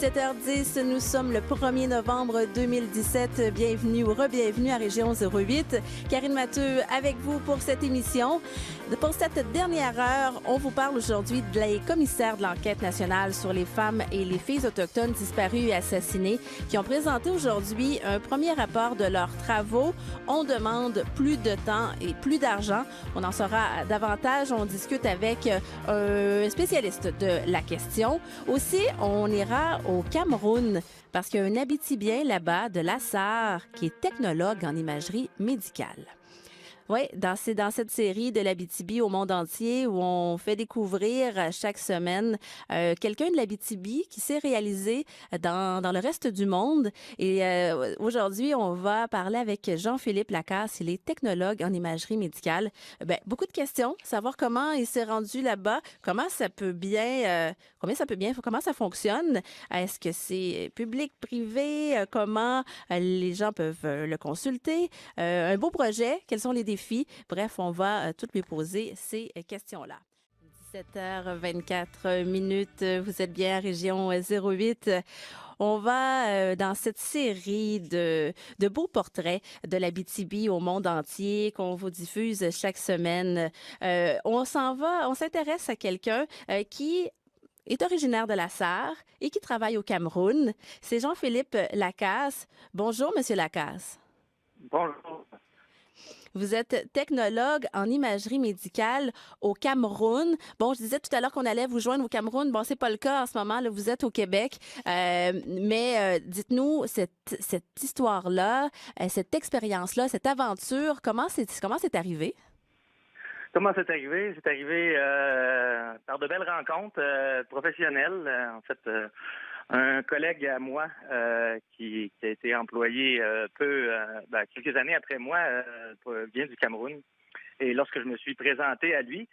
17h10, nous sommes le 1er novembre 2017. Bienvenue ou re-bienvenue à Région 08. Karine Matteux avec vous pour cette émission. Pour cette dernière heure, on vous parle aujourd'hui des commissaires de l'enquête nationale sur les femmes et les filles autochtones disparues et assassinées qui ont présenté aujourd'hui un premier rapport de leurs travaux. On demande plus de temps et plus d'argent. On en saura davantage. On discute avec un spécialiste de la question. Aussi, on ira au Cameroun parce qu'il y a un Abitibien là-bas de Lassar qui est technologue en imagerie médicale. Oui, dans cette série de l'Abitibi au monde entier où on fait découvrir chaque semaine quelqu'un de l'Abitibi qui s'est réalisé dans le reste du monde. Et aujourd'hui, on va parler avec Jean-Philippe Lacasse. Il est technologue en imagerie médicale. Beaucoup de questions, savoir comment il s'est rendu là-bas, comment ça fonctionne. Est-ce que c'est public, privé? Comment les gens peuvent le consulter? Un beau projet. Quels sont les défis? Bref, on va toutes lui poser ces questions-là. 17h24 minutes, vous êtes bien à Région 08. On va dans cette série de beaux portraits de l'Abitibi au monde entier qu'on vous diffuse chaque semaine. On s'intéresse à quelqu'un qui est originaire de Lassar et qui travaille au Cameroun. C'est Jean-Philippe Lacasse. Bonjour, Monsieur Lacasse. Bonjour. Vous êtes technologue en imagerie médicale au Cameroun. Bon, je disais tout à l'heure qu'on allait vous joindre au Cameroun. Bon, c'est pas le cas en ce moment. Là, vous êtes au Québec. Mais dites-nous cette histoire-là, cette expérience-là, cette aventure, comment c'est arrivé? Comment c'est arrivé? C'est arrivé par de belles rencontres professionnelles. En fait, un collègue à moi qui a été employé quelques années après moi vient du Cameroun. Et lorsque je me suis présenté à lui,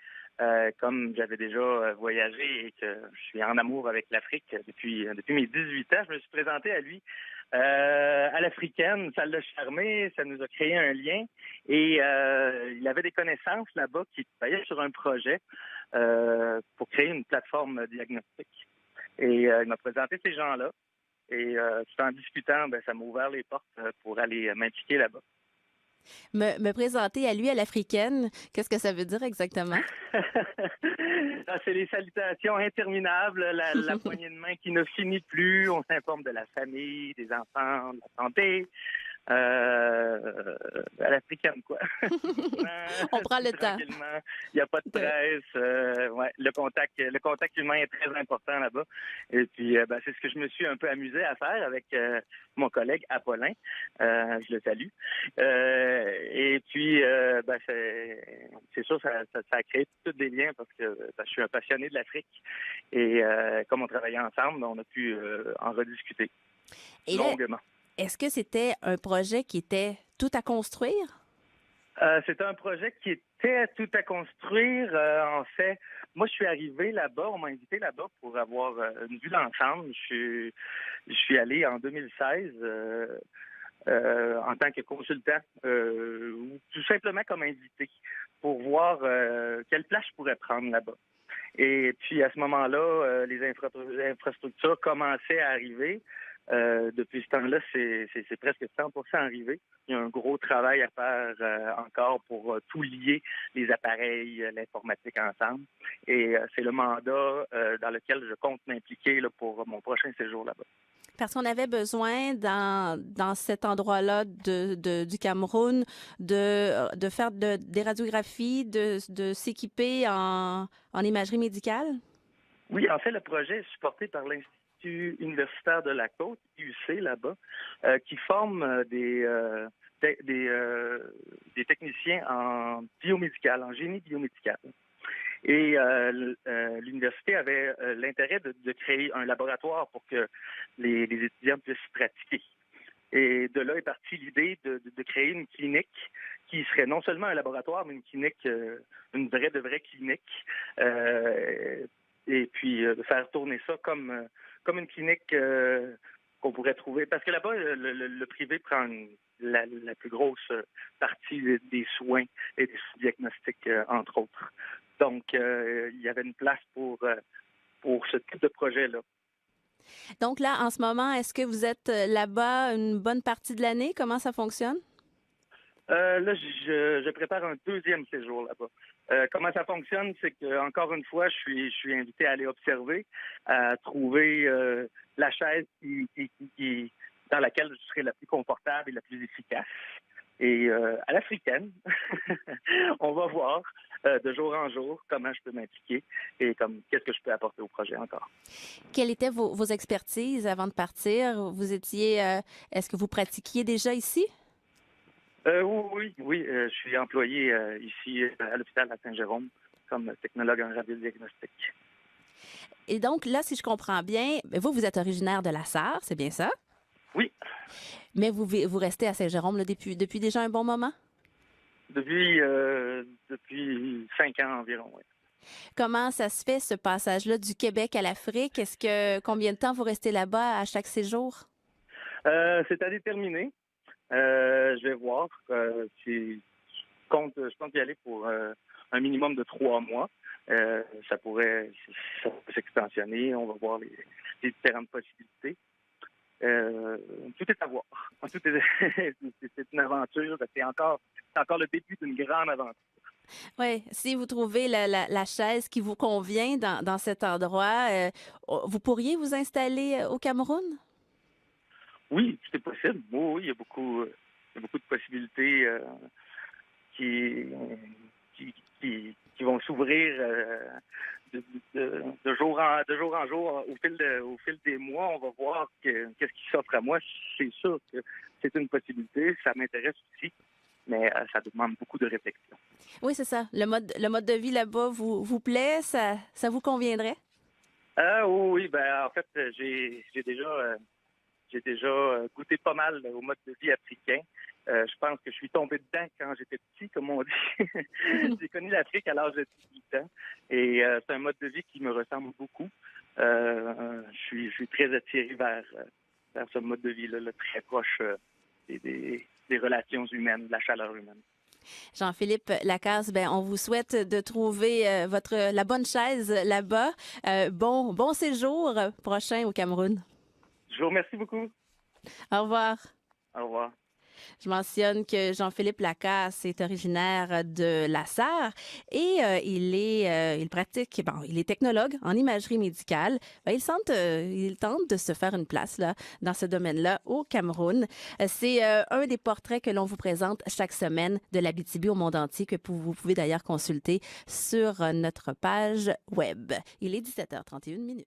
comme j'avais déjà voyagé et que je suis en amour avec l'Afrique depuis mes 18 ans, je me suis présenté à lui à l'africaine. Ça l'a charmé, ça nous a créé un lien. Et il avait des connaissances là-bas qui travaillaient sur un projet pour créer une plateforme diagnostique. Et il m'a présenté ces gens-là. Et tout en discutant, ça m'a ouvert les portes pour aller m'impliquer là-bas. Me présenter à lui à l'africaine, qu'est-ce que ça veut dire exactement? C'est les salutations interminables, la poignée de main qui ne finit plus. On s'informe de la famille, des enfants, de la santé. À l'africaine, quoi. On prend le temps. Il n'y a pas de presse. Le contact humain est très important là-bas. Et puis, c'est ce que je me suis un peu amusé à faire avec mon collègue Apollin. Je le salue. Et puis, c'est sûr, ça a créé tous des liens parce que je suis un passionné de l'Afrique. Et comme on travaillait ensemble, on a pu en rediscuter longuement. Est-ce que c'était un projet qui était tout à construire? C'était un projet qui était tout à construire. En fait, moi, je suis arrivé là-bas. On m'a invité là-bas pour avoir une vue d'ensemble. Je suis allé en 2016 en tant que consultant ou tout simplement comme invité pour voir quelle place je pourrais prendre là-bas. Et puis, à ce moment-là, les infrastructures commençaient à arriver. Depuis ce temps-là, c'est presque 100% arrivé. Il y a un gros travail à faire encore pour tout lier les appareils, l'informatique ensemble. Et c'est le mandat dans lequel je compte m'impliquer là, pour mon prochain séjour là-bas. Parce qu'on avait besoin dans cet endroit-là du Cameroun de faire des radiographies, de s'équiper en imagerie médicale? Oui, en fait, le projet est supporté par l'Institut universitaire de la Côte, IUC, là-bas, qui forme des techniciens en biomédical, en génie biomédical. Et l'université avait l'intérêt de créer un laboratoire pour que les étudiants puissent pratiquer. Et de là est partie l'idée de créer une clinique qui serait non seulement un laboratoire, mais une clinique, une vraie clinique. Et puis de faire tourner ça comme une clinique qu'on pourrait trouver. Parce que là-bas, le privé prend la plus grosse partie des soins et des diagnostics, entre autres. Donc, il y avait une place pour ce type de projet-là. Donc là, en ce moment, est-ce que vous êtes là-bas une bonne partie de l'année? Comment ça fonctionne? Là, je prépare un deuxième séjour là-bas. Comment ça fonctionne, c'est que encore une fois, je suis invité à aller observer, à trouver la chaise dans laquelle je serai la plus confortable et la plus efficace. Et à l'africaine, on va voir de jour en jour comment je peux m'impliquer et qu'est-ce que je peux apporter au projet encore. Quelles étaient vos expertises avant de partir? Vous étiez, est-ce que vous pratiquiez déjà ici? Oui, je suis employé ici à l'hôpital à Saint-Jérôme comme technologue en radiodiagnostic. Et donc là, si je comprends bien, vous êtes originaire de la Sarre, c'est bien ça? Oui, Mais vous restez à Saint-Jérôme là, depuis déjà un bon moment? depuis 5 ans environ, oui. Comment ça se fait, ce passage-là du Québec à l'Afrique? Combien de temps vous restez là-bas à chaque séjour? C'est à déterminer. Je vais voir. Je compte y aller pour un minimum de 3 mois. Ça pourrait s'extensionner. On va voir les différentes possibilités. Tout est à voir. C'est une aventure. C'est encore le début d'une grande aventure. Oui, si vous trouvez la chaise qui vous convient dans cet endroit, vous pourriez vous installer au Cameroun? Oui, tout est possible. Oui, il y a beaucoup de possibilités qui, qui vont s'ouvrir de jour en jour. Au fil des mois, on va voir qu'est-ce qui s'offre à moi. C'est sûr que c'est une possibilité. Ça m'intéresse aussi, mais ça demande beaucoup de réflexion. Oui, c'est ça. Le mode de vie là-bas vous plaît? Ça vous conviendrait? Oui, ben en fait, j'ai déjà goûté pas mal au mode de vie africain. Je pense que je suis tombé dedans quand j'étais petit, comme on dit. J'ai connu l'Afrique à l'âge de 18 ans et c'est un mode de vie qui me ressemble beaucoup. Je suis très attiré vers ce mode de vie-là, là, très proche des relations humaines, de la chaleur humaine. Jean-Philippe Lacasse, on vous souhaite de trouver la bonne chaise là-bas. Bon séjour prochain au Cameroun. Je vous remercie beaucoup. Au revoir. Au revoir. Je mentionne que Jean-Philippe Lacasse est originaire de la Sarre et il pratique, il est technologue en imagerie médicale. Il tente de se faire une place là, dans ce domaine-là au Cameroun. C'est un des portraits que l'on vous présente chaque semaine de l'Abitibi au monde entier que vous pouvez d'ailleurs consulter sur notre page web. Il est 17h31 minutes.